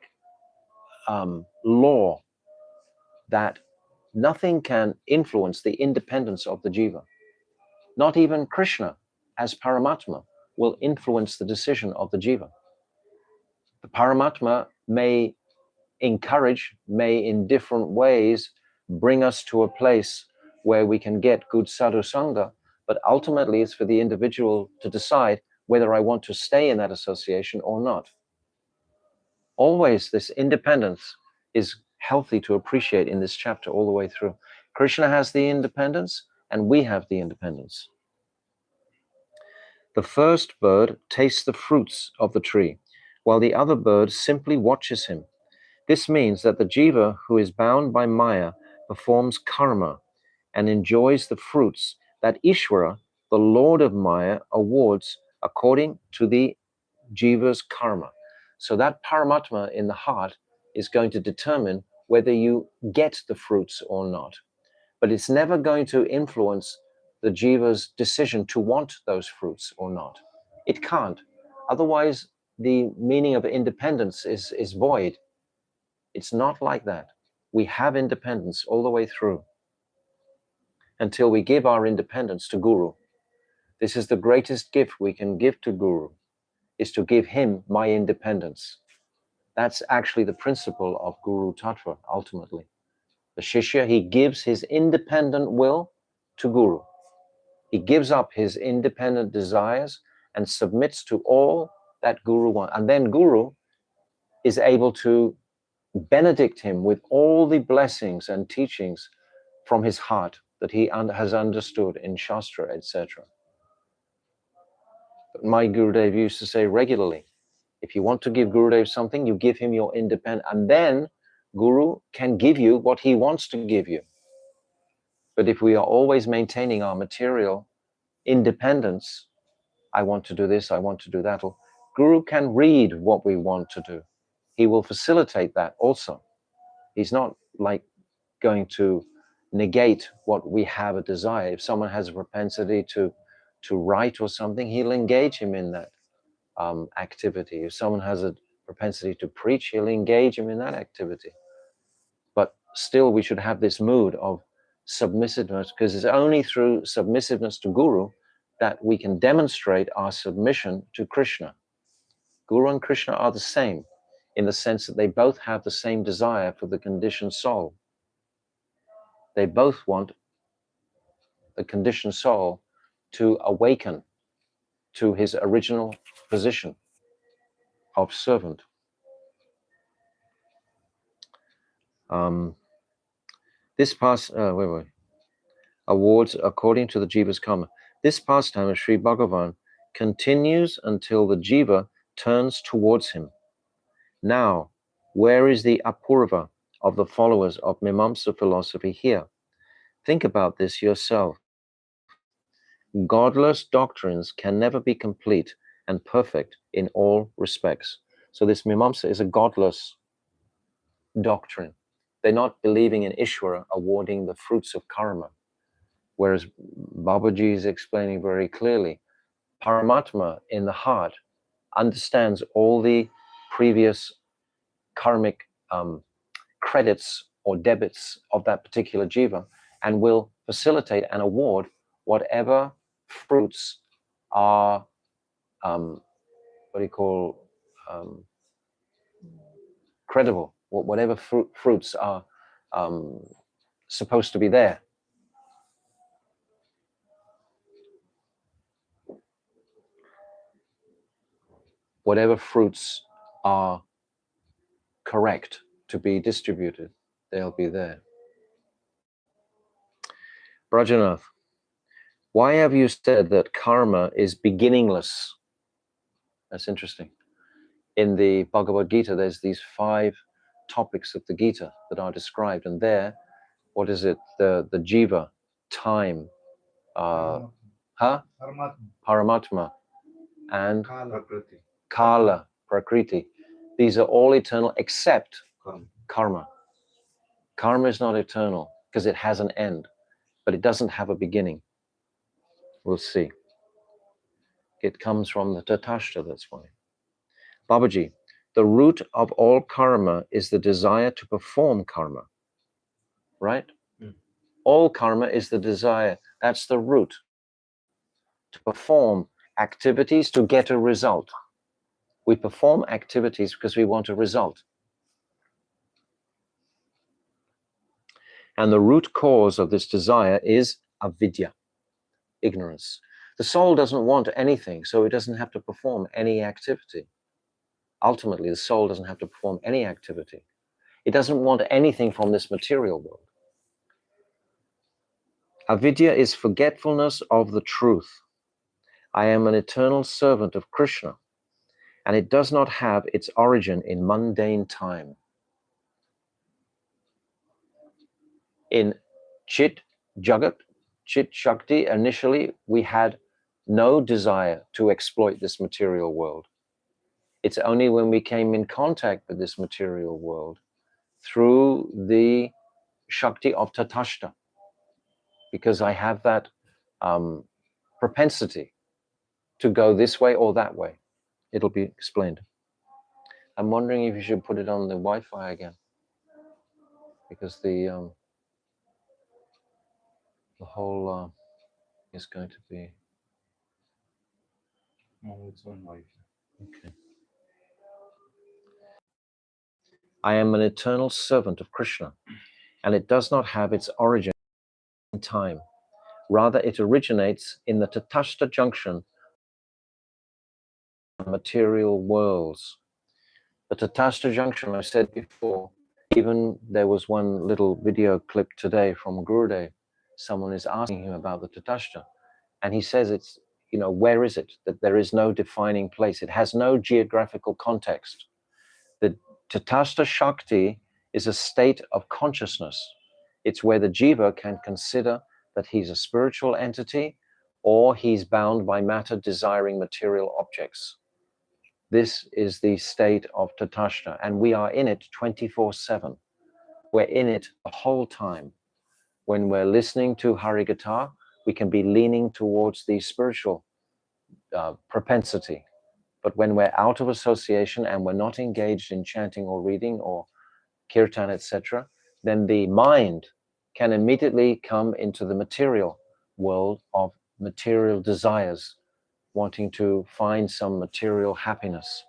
law that nothing can influence the independence of the jiva. Not even Krishna, as Paramatma, will influence the decision of the jiva. The Paramatma may encourage, may in different ways bring us to a place where we can get good sadhu sangha, but ultimately it's for the individual to decide whether I want to stay in that association or not. Always this independence is healthy to appreciate in this chapter all the way through. Krishna has the independence and we have the independence. The first bird tastes the fruits of the tree, while the other bird simply watches him. This means that the jiva who is bound by Maya performs karma and enjoys the fruits that Ishvara, the Lord of Maya, awards according to the jiva's karma. So that Paramatma in the heart is going to determine whether you get the fruits or not. But it's never going to influence the jiva's decision to want those fruits or not. It can't. Otherwise, the meaning of independence is void. It's not like that. We have independence all the way through until we give our independence to Guru. This is the greatest gift we can give to Guru, is to give him my independence. That's actually the principle of Guru Tattva, ultimately. The Shishya, he gives his independent will to Guru. He gives up his independent desires and submits to all that Guru wants. And then Guru is able to benedict him with all the blessings and teachings from his heart that he has understood in Shastra, etc. But my Gurudev used to say regularly, if you want to give Gurudev something, you give him your independence, and then Guru can give you what he wants to give you. But if we are always maintaining our material independence, I want to do this, I want to do that, Guru can read what we want to do. He will facilitate that also. He's not like going to negate what we have a desire. If someone has a propensity to write or something, he'll engage him in that activity. If someone has a propensity to preach, he'll engage him in that activity. But still, we should have this mood of submissiveness, because it's only through submissiveness to Guru that we can demonstrate our submission to Krishna. Guru and Krishna are the same in the sense that they both have the same desire for the conditioned soul. They both want the conditioned soul to awaken to his original position of servant. This awards according to the Jiva's karma. This pastime of Sri Bhagavan continues until the Jiva turns towards him. Now, where is the apurva of the followers of Mimamsa philosophy here? Think about this yourself. Godless doctrines can never be complete and perfect in all respects. So this Mimamsa is a godless doctrine. They're not believing in Ishvara awarding the fruits of karma. Whereas Babaji is explaining very clearly, Paramatma in the heart understands all the previous karmic credits or debits of that particular jiva and will facilitate and award whatever fruits are credible, whatever fruits are supposed to be there. Whatever fruits are correct to be distributed, they'll be there. Brajanath, why have you said that karma is beginningless? That's interesting. In the Bhagavad Gita, there's these 5 topics of the Gita that are described, and there, what is it? The jiva, time, Paramatma, and Kala, Prakriti. These are all eternal except karma. Karma is not eternal because it has an end, but it doesn't have a beginning. We'll see. It comes from the Tatashta, that's why. Babaji, the root of all karma is the desire to perform karma, right? All karma is the desire. That's the root. To perform activities to get a result. We perform activities because we want a result. And the root cause of this desire is avidya, ignorance. The soul doesn't want anything, so it doesn't have to perform any activity. Ultimately, the soul doesn't have to perform any activity. It doesn't want anything from this material world. Avidya is forgetfulness of the truth. I am an eternal servant of Krishna, and it does not have its origin in mundane time. In Chit Jagat, Chit Shakti, initially we had no desire to exploit this material world. It's only when we came in contact with this material world through the Shakti of Tatashta, because I have that propensity to go this way or that way. It'll be explained. I'm wondering if you should put it on the Wi-Fi again, because the whole is going to be. No, it's on Wi-Fi. Okay. I am an eternal servant of Krishna, and it does not have its origin in time. Rather, it originates in the Tatashta junction of material worlds. The Tatashta junction, I said before, even there was one little video clip today from Gurudev. Someone is asking him about the Tatashta, and he says it's, where is it? That there is no defining place. It has no geographical context. The Tatashta Shakti is a state of consciousness. It's where the jiva can consider that he's a spiritual entity or he's bound by matter desiring material objects. This is the state of Tatashta, and we are in it 24/7. We're in it the whole time. When we're listening to Harikatha, we can be leaning towards the spiritual propensity. But when we're out of association and we're not engaged in chanting or reading or kirtan, etc., then the mind can immediately come into the material world of material desires, wanting to find some material happiness.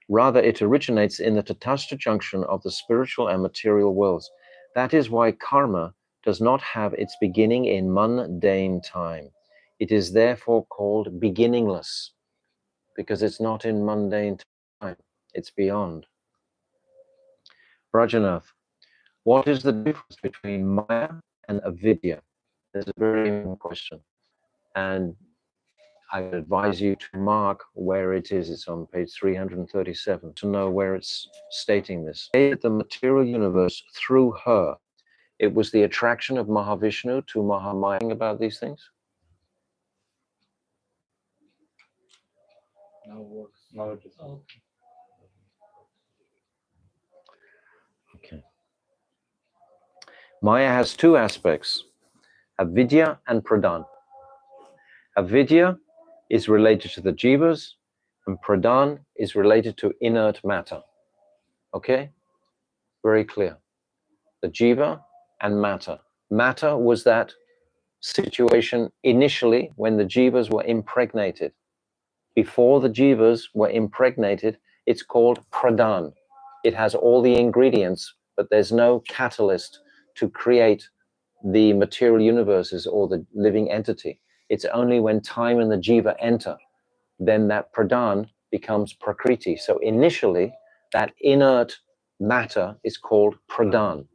Rather, it originates in the Tatashta junction of the spiritual and material worlds. That is why karma does not have its beginning in mundane time. It is therefore called beginningless, because it's not in mundane time, it's beyond. Rajanath, what is the difference between Maya and avidya? That's a very important question. And I would advise you to mark where it is. It's on page 337 to know where it's stating this. The material universe through her. It was the attraction of Mahavishnu to Mahamaya about these things. Now works. Now it is. Okay. Maya has two aspects, avidya and pradhan. Avidya is related to the jivas, and pradhan is related to inert matter. Okay? Very clear. The jiva and matter. Matter was that situation initially when the jivas were impregnated. Before the jivas were impregnated, it's called pradhan. It has all the ingredients, but there's no catalyst to create the material universes or the living entity. It's only when time and the jiva enter, then that pradhan becomes prakriti. So initially, that inert matter is called pradhan.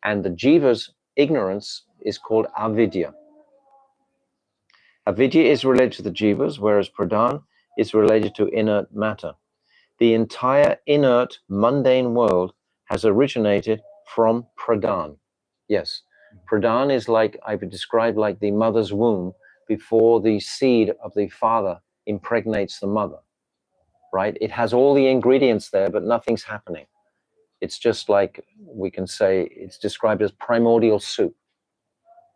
And the jiva's ignorance is called avidya. Avidya is related to the jivas, whereas pradhan is related to inert matter. The entire inert mundane world has originated from pradhan. Yes, pradhan is like, I would describe like the mother's womb before the seed of the father impregnates the mother, right? It has all the ingredients there, but nothing's happening. It's just like, we can say, it's described as primordial soup.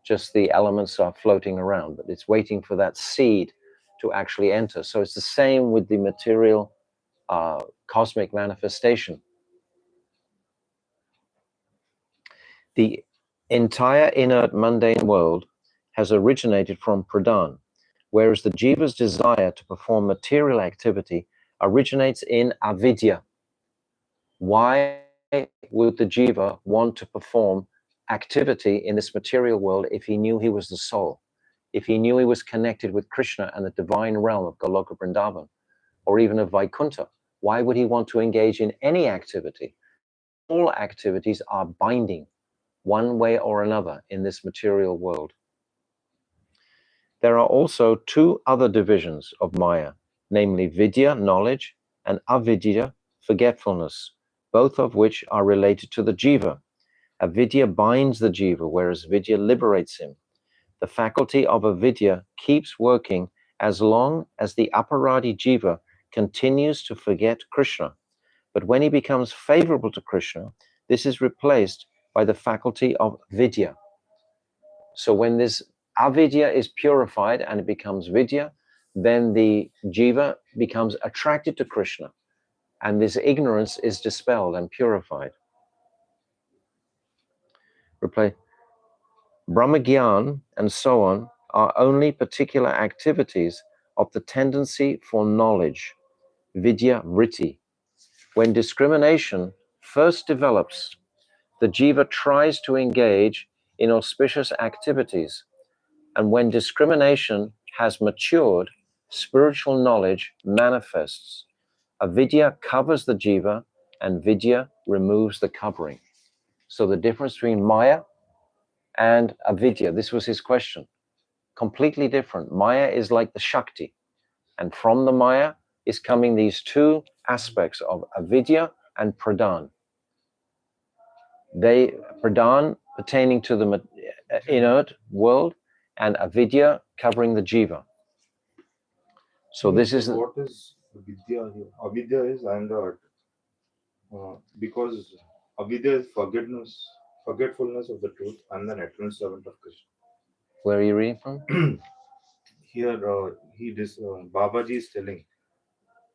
Just the elements are floating around, but it's waiting for that seed to actually enter. So it's the same with the material cosmic manifestation. The entire inert mundane world has originated from pradhan, whereas the jiva's desire to perform material activity originates in avidya. Why would the jiva want to perform activity in this material world if he knew he was the soul, if he knew he was connected with Krishna and the divine realm of Goloka Vrindavan, or even of Vaikuntha? Why would he want to engage in any activity? All activities are binding, one way or another, in this material world. There are also two other divisions of Maya, namely Vidya, knowledge, and Avidya, forgetfulness, both of which are related to the jiva. Avidya binds the jiva, whereas Vidya liberates him. The faculty of avidya keeps working as long as the aparadi jiva continues to forget Krishna. But when he becomes favorable to Krishna, this is replaced by the faculty of vidya. So when this avidya is purified and it becomes vidya, then the jiva becomes attracted to Krishna, and this ignorance is dispelled and purified. Replay. Brahmagyan and so on are only particular activities of the tendency for knowledge, vidya vritti. When discrimination first develops, the jiva tries to engage in auspicious activities, and when discrimination has matured, spiritual knowledge manifests. Avidya covers the jiva, and vidya removes the covering. So the difference between Maya and avidya, this was his question, completely different. Maya is like the Shakti, and from the Maya is coming these two aspects of avidya and pradhan. They, pradhan pertaining to the inert world, and avidya covering the jiva. So this is what is vidya here? Avidya is I am the earth. Because avidya is forgetfulness of the truth. I am an eternal servant of Krishna. Where are you reading from? Here, Babaji is telling,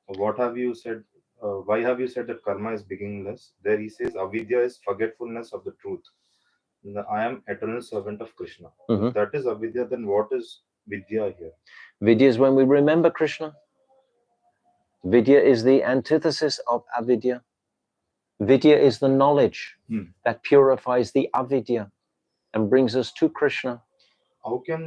what have you said? Why have you said that karma is beginningless? There he says, avidya is forgetfulness of the truth. I am eternal servant of Krishna. If that is avidya, then what is vidya here? Vidya is when we remember Krishna. Vidya is the antithesis of avidya. Vidya is the knowledge that purifies the avidya. and brings us to Krishna. How can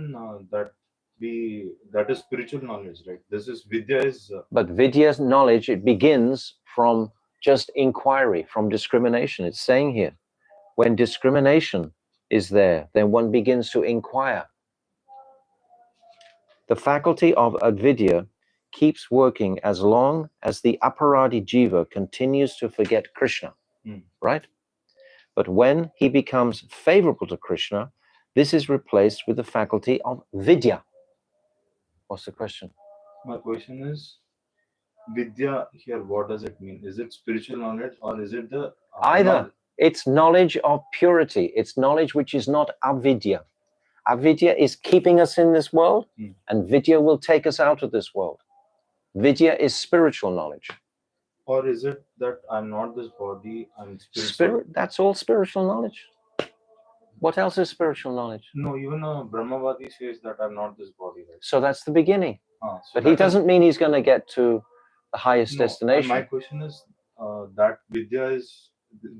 that be? That is spiritual knowledge, right? This is Vidya is But Vidya's knowledge, it begins from just inquiry, from discrimination. It's saying here, when discrimination is there, then one begins to inquire. The faculty of avidya keeps working as long as the aparadi jiva continues to forget Krishna, right? But when he becomes favorable to Krishna, this is replaced with the faculty of vidya. What's the question? My question is, Vidya here, what does it mean? Is it spiritual knowledge or is it the Either. knowledge? It's knowledge of purity. It's knowledge which is not avidya. Avidya is keeping us in this world, and vidya will take us out of this world. Vidya is spiritual knowledge. Or is it that I'm not this body, I'm spiritual? Spirit, that's all spiritual knowledge. What else is spiritual knowledge? No, even a Brahmavadi says that I'm not this body, right? So that's the beginning. So But he that is- doesn't mean he's going to get to the highest No, and destination. my question is that Vidya is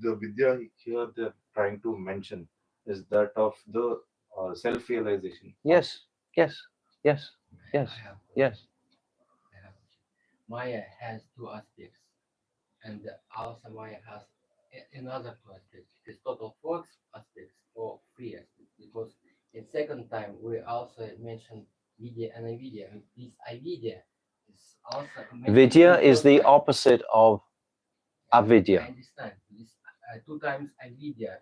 the Vidya here they're trying to mention is that of the self-realization. Yes, yes, yes, yes, I have, yes. I have. Maya has two aspects, and also Maya has another two aspects. It is total four aspects or three aspects. Because in second time we also mentioned Vidya and Avidya. And this Avidya is also mentioned Vidya in is first the time. opposite of I avidya. understand. This two times Avidya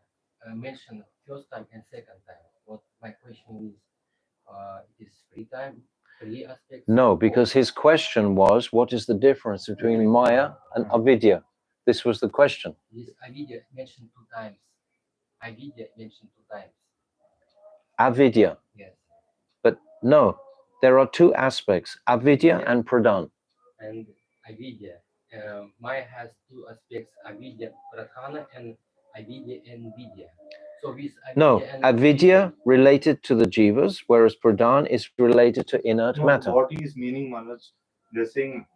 mentioned first time and second time. What my question is, it is three aspects. No, or- because his question was, what is the difference between Maya and avidya? This was the question. This Avidya mentioned two times. Avidya mentioned two times. Avidya. Yes. But no, there are two aspects, avidya and pradhan. And Avidya. Maya has two aspects, Avidya Pradhana and Avidya and Vidya. So with Avidya No, and avidya related to the jivas, whereas pradhan is related to inert No, matter. what he is meaning, Manoj, they're saying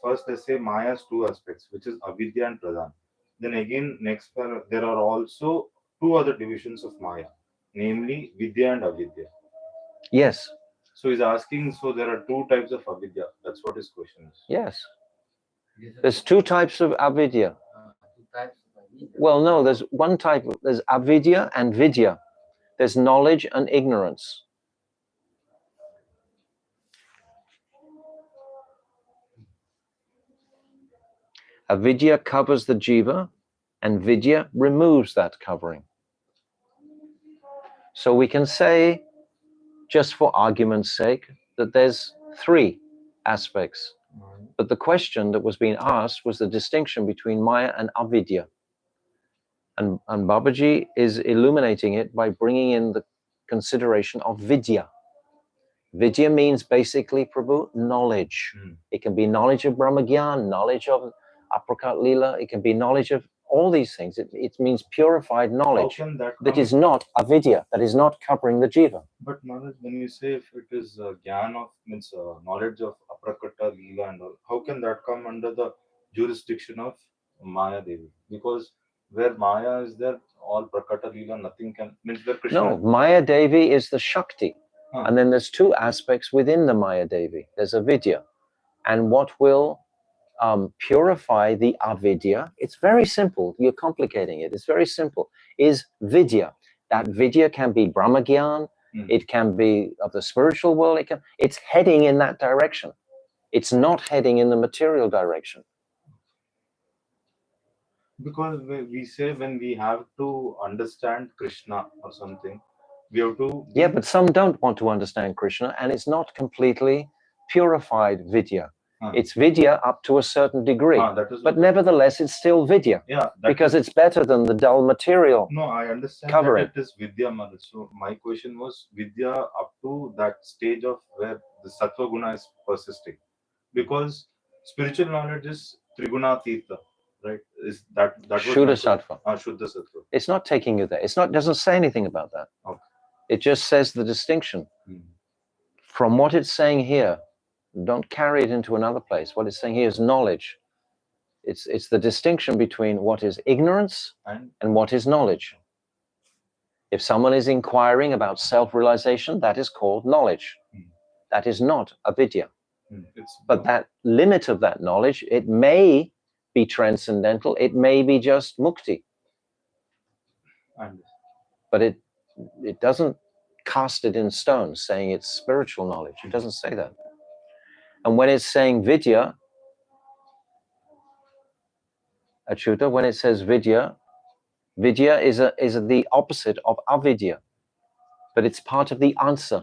first they say Maya's two aspects, which is Avidya and Pradhan. Then again, next there are also two other divisions of Maya, namely Vidya and Avidya. Yes, So he's asking, so there are two types of Avidya. That's what his question is. yes. Vidya. There's two types of avidya. Two types of Avidya. Well, no, there's one type, there's avidya and vidya. There's knowledge and ignorance. Avidya covers the jiva and vidya removes that covering. So we can say, just for argument's sake, that there's three aspects. But the question that was being asked was the distinction between Maya and avidya. And Babaji is illuminating it by bringing in the consideration of vidya. Vidya means basically, Prabhu, knowledge. It can be knowledge of Brahmagyan, knowledge of Aprakat Leela, it can be knowledge of all these things. It means purified How knowledge can that that come? is not avidya, that is not covering the jiva. But Manoj, when you say if it is Gyan of means knowledge of Aprakata, Leela and all, how can that come under the jurisdiction of Maya Devi? Because where Maya is there, all Prakata, Leela, nothing can means where Krishna. No, Maya Devi is the Shakti. Huh. And then there's two aspects within the Maya Devi. There's avidya. And what will purify the avidya, it's very simple. You're complicating it. It's very simple. Is vidya. That vidya can be Brahmagyan. It can be of the spiritual world. It's heading in that direction. It's not heading in the material direction. Because we say when we have to understand Krishna or something, we have to. Yeah, but some don't want to understand Krishna, and it's not completely purified vidya. It's vidya up to a certain degree. That is But what- nevertheless, it's still vidya. Yeah, Because it's better than the dull material. No, I understand covering. that it is Vidya, Manoj. So my question was Vidya up to that stage of where the Sattva Guna is persisting. Because spiritual knowledge is Triguna Tirtha, right? Is that was my Shuddha question. Sattva. Shuddha Sattva. It's not taking you there. It's not. Doesn't say anything about that. Okay. It just says the distinction. Hmm. From what it's saying here, don't carry it into another place. What it's saying here is knowledge. It's the distinction between what is ignorance And and what is knowledge. If someone is inquiring about self-realization, that is called knowledge. That is not avidya. But that limit of that knowledge, it may be transcendental, it may be just mukti, but it doesn't cast it in stone saying it's spiritual knowledge. It doesn't say that. And when it's saying vidya, Achyuta, when it says vidya, vidya is the opposite of avidya, but it's part of the answer.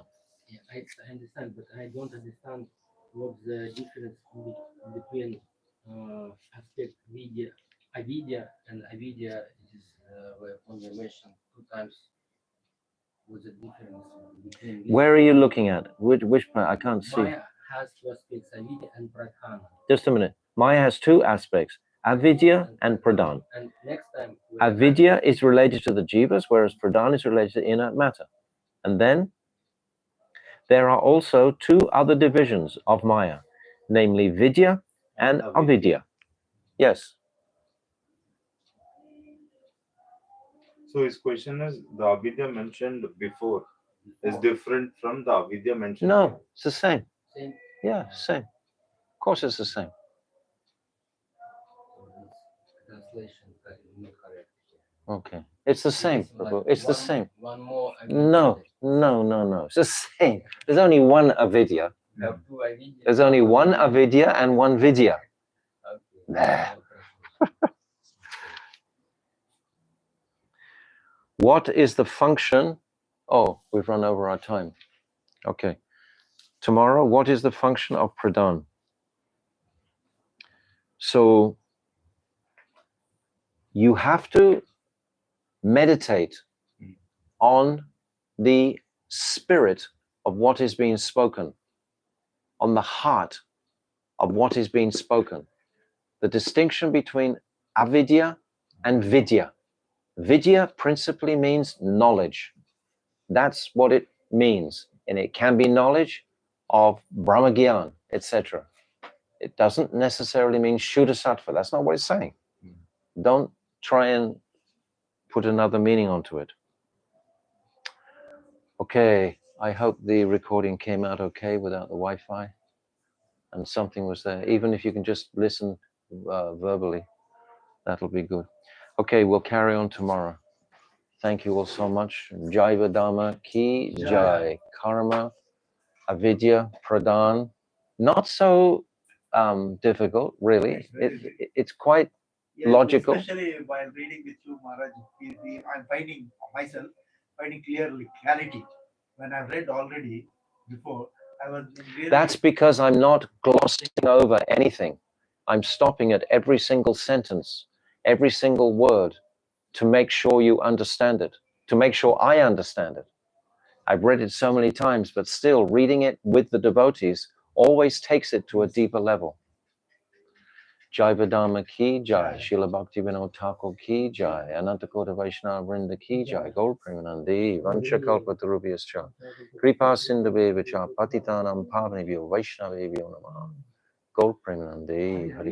Yeah, I understand, but I don't understand what's the difference between aspect vidya, avidya and avidya. It is only mentioned 2 times. What's the difference between? Where are you looking at? Which part? I can't see. Maya has 2 aspects, avidya and pradhana. Just a minute. Maya has 2 aspects, avidya and pradhan. And next time, Avidya is related to the jivas, whereas pradhan is related to inert matter. And then there are also 2 other divisions of Maya, namely vidya and avidya. Yes. So his question is, the avidya mentioned before is different from the avidya mentioned. No, it's the same. same. Yeah, same. Of course it's the same. Translation is not correct. Okay. It's the same, Prabhu. It's the same. One more. No. It's the same. There's only one avidya. We have 2 avidya. There's only one avidya and one vidya. Okay. What is the function? Oh, we've run over our time. Okay. Tomorrow, what is the function of pradhan? So you have to meditate on the spirit of what is being spoken, on the heart of what is being spoken. The distinction between avidya and vidya. Vidya principally means knowledge. That's what it means. And it can be knowledge of Brahmagyan, etc. It doesn't necessarily mean Shuddha Sattva. That's not what it's saying. Don't try and put another meaning onto it. Okay, I hope the recording came out okay without the Wi-Fi and something was there. Even if you can just listen verbally, that'll be good. Okay, we'll carry on tomorrow. Thank you all so much. Jaiva Dhamma Ki Jai. Karma, avidya, pradhan. Not so difficult, really. It's quite logical. Especially while reading with you, Maharaj, I'm finding myself clarity. When I've read already before, I was really. That's because I'm not glossing over anything. I'm stopping at every single sentence, every single word, to make sure you understand it, to make sure I understand it. I've read it so many times, but still reading it with the devotees always takes it to a deeper level. Jaiva Dhamma Ki Jai, Srila Bhaktivinoda Thakur Ki Jai, Anantakota Vaishnava Vrinda Ki Jai, Gaur Premanandi, Vanchakalpatarubhyascha, Kripa Sindhuvevacha, Patitanam Pavanebhyo, Vaishnavebhyo Namaha, Gaur Premanandi, Hari